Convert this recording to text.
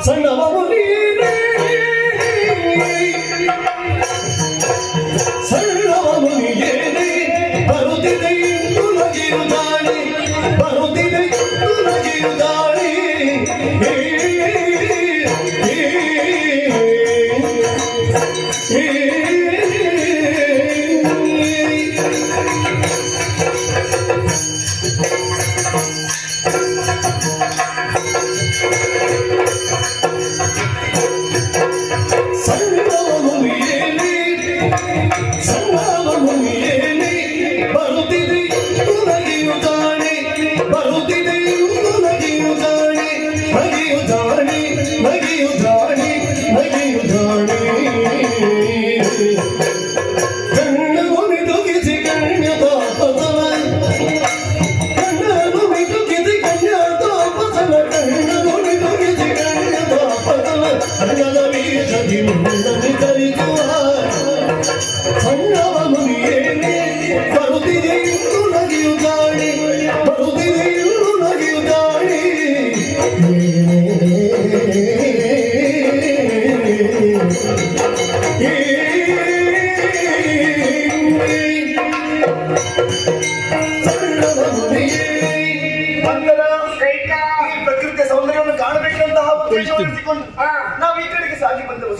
ಸಣ್ಣವನು ನೀನೇ ಸಣ್ಣವನು ನೀನೇ ಬರುತ್ತಿದೆ ಇಂದು ನಗೆಯುತ್ತಾಳೆ ಬರುತ್ತಿದೆ ಇಂದು ನಗೆಯುತ್ತಾಳೆ ಪ್ರಕೃತಿಯ ಸೌಂದರ್ಯವನ್ನು ಕಾಣಬೇಕಂತಹ ಉದ್ದೇಶವನ್ನು ನಾವು ಈ ಕಡೆಗೆ ಸಾಗಿ ಬಂದೆವು.